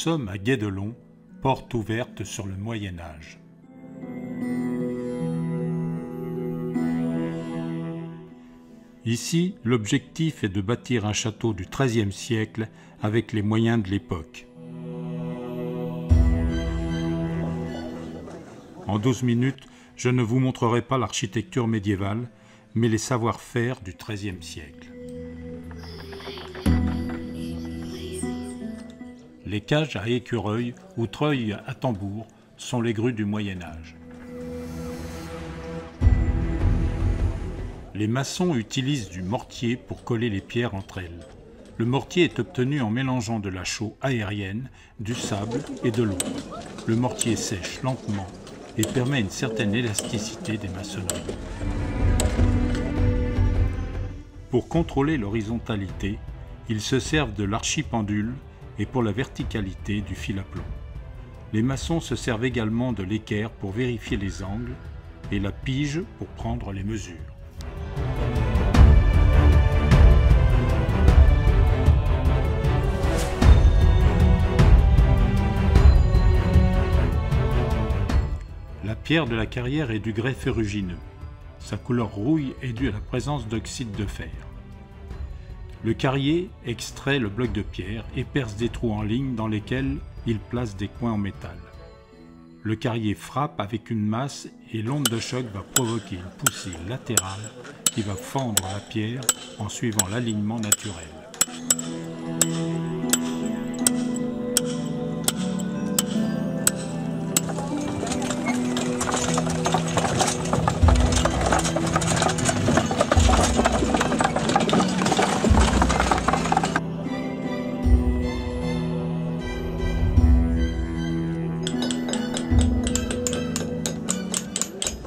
sommes à Guédelon, porte ouverte sur le Moyen-Âge. Ici, l'objectif est de bâtir un château du XIIIe siècle avec les moyens de l'époque. En 12 minutes, je ne vous montrerai pas l'architecture médiévale, mais les savoir-faire du XIIIe siècle. Les cages à écureuil ou treuil à tambour sont les grues du Moyen-Âge. Les maçons utilisent du mortier pour coller les pierres entre elles. Le mortier est obtenu en mélangeant de la chaux aérienne, du sable et de l'eau. Le mortier sèche lentement et permet une certaine élasticité des maçonneries. Pour contrôler l'horizontalité, ils se servent de l'archipendule et pour la verticalité du fil à plomb. Les maçons se servent également de l'équerre pour vérifier les angles et la pige pour prendre les mesures. La pierre de la carrière est du grès ferrugineux. Sa couleur rouille est due à la présence d'oxyde de fer. Le carrier extrait le bloc de pierre et perce des trous en ligne dans lesquels il place des coins en métal. Le carrier frappe avec une masse et l'onde de choc va provoquer une poussée latérale qui va fendre la pierre en suivant l'alignement naturel.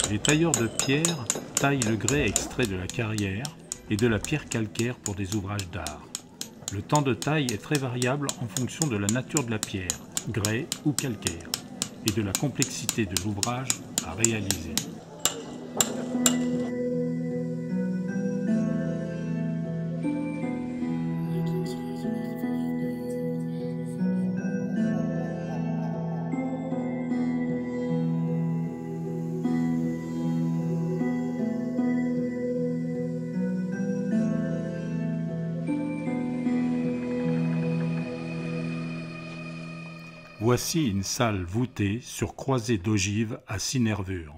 Les tailleurs de pierre taillent le grès extrait de la carrière et de la pierre calcaire pour des ouvrages d'art. Le temps de taille est très variable en fonction de la nature de la pierre, grès ou calcaire, et de la complexité de l'ouvrage à réaliser. Voici une salle voûtée sur croisée d'ogives à 6 nervures.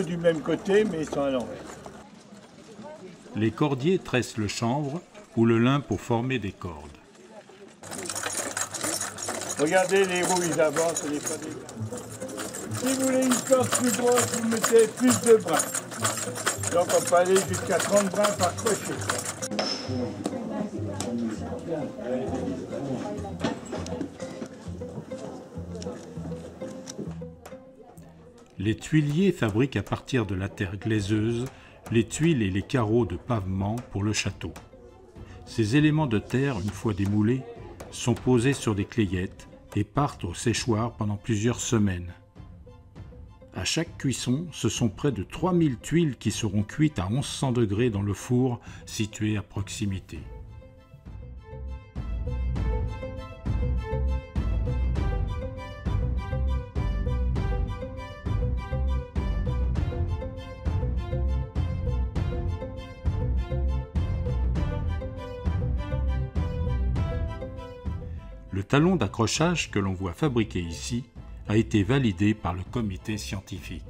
Du même côté, mais ils sont à l'envers. Les cordiers tressent le chanvre ou le lin pour former des cordes. Regardez, les roues, ils avancent, les pas des... Si vous voulez une corde plus grosse, vous mettez plus de brins. Donc on peut aller jusqu'à 30 brins par crochet. Les tuiliers fabriquent à partir de la terre glaiseuse les tuiles et les carreaux de pavement pour le château. Ces éléments de terre, une fois démoulés, sont posés sur des clayettes et partent au séchoir pendant plusieurs semaines. À chaque cuisson, ce sont près de 3000 tuiles qui seront cuites à 1100 degrés dans le four situé à proximité. Le talon d'accrochage que l'on voit fabriquer ici a été validé par le comité scientifique.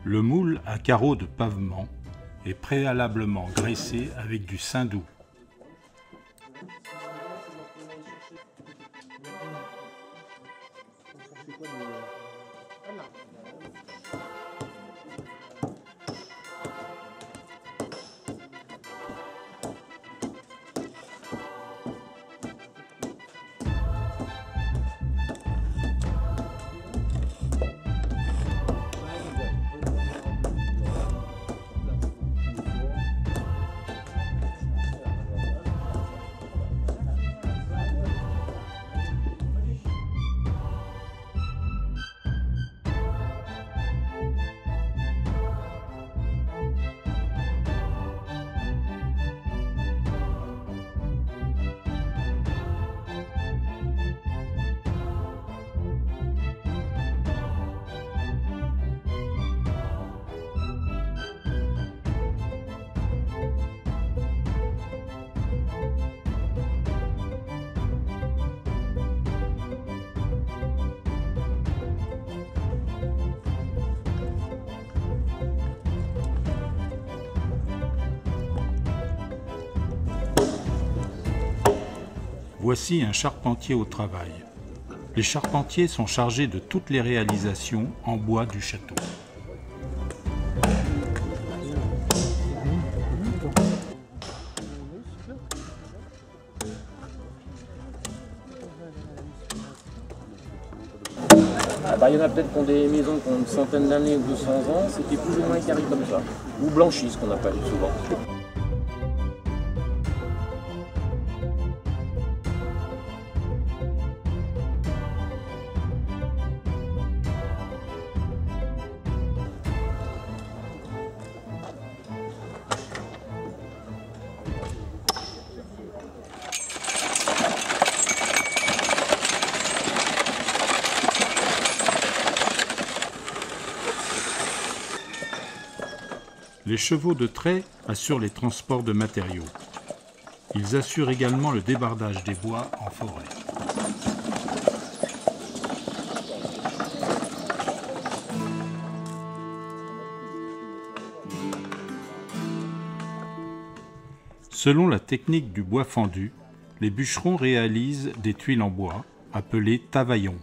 Le moule à carreaux de pavement est préalablement graissé avec du saindoux. Voici un charpentier au travail. Les charpentiers sont chargés de toutes les réalisations en bois du château. Il y en a peut-être qui ont des maisons qui ont une centaine d'années ou 200 ans, c'était plus ou moins carré comme ça. Ou blanchi, ce qu'on appelle souvent. Les chevaux de trait assurent les transports de matériaux. Ils assurent également le débardage des bois en forêt. Selon la technique du bois fendu, les bûcherons réalisent des tuiles en bois, appelées tavaillons.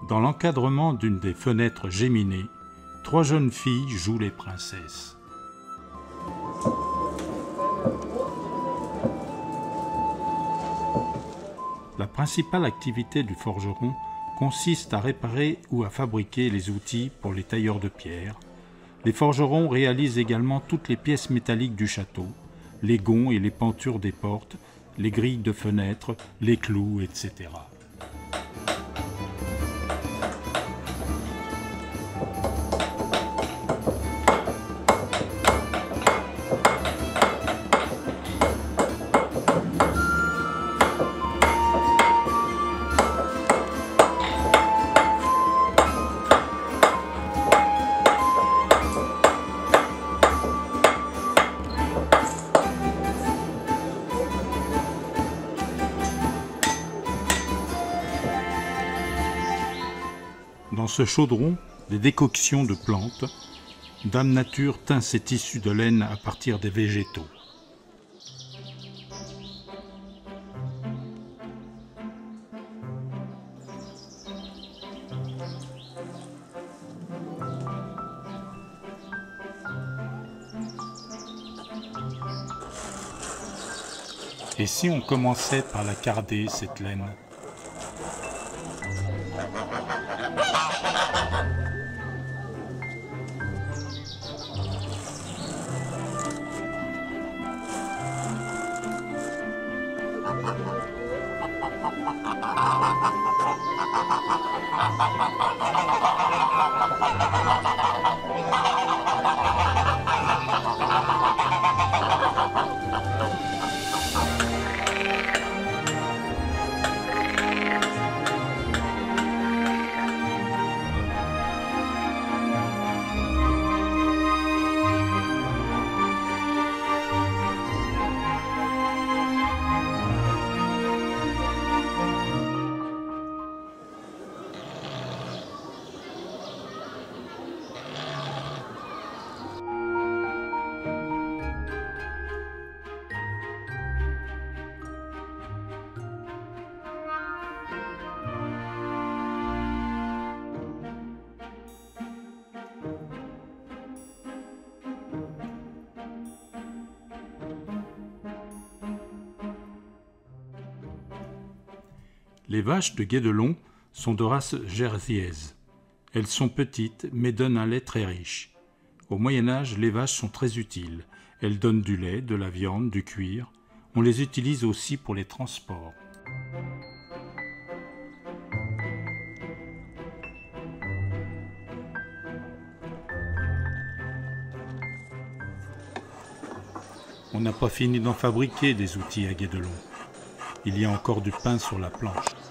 Dans l'encadrement d'une des fenêtres géminées, 3 jeunes filles jouent les princesses. La principale activité du forgeron consiste à réparer ou à fabriquer les outils pour les tailleurs de pierre. Les forgerons réalisent également toutes les pièces métalliques du château, les gonds et les pentures des portes, les grilles de fenêtres, les clous, etc. Dans ce chaudron, des décoctions de plantes, Dame Nature teint ses tissus de laine à partir des végétaux. Et si on commençait par la carder, cette laine ? Les vaches de Guédelon sont de race jersiaise. Elles sont petites mais donnent un lait très riche. Au Moyen-Âge, les vaches sont très utiles. Elles donnent du lait, de la viande, du cuir. On les utilise aussi pour les transports. On n'a pas fini d'en fabriquer des outils à Guédelon. Il y a encore du pain sur la planche.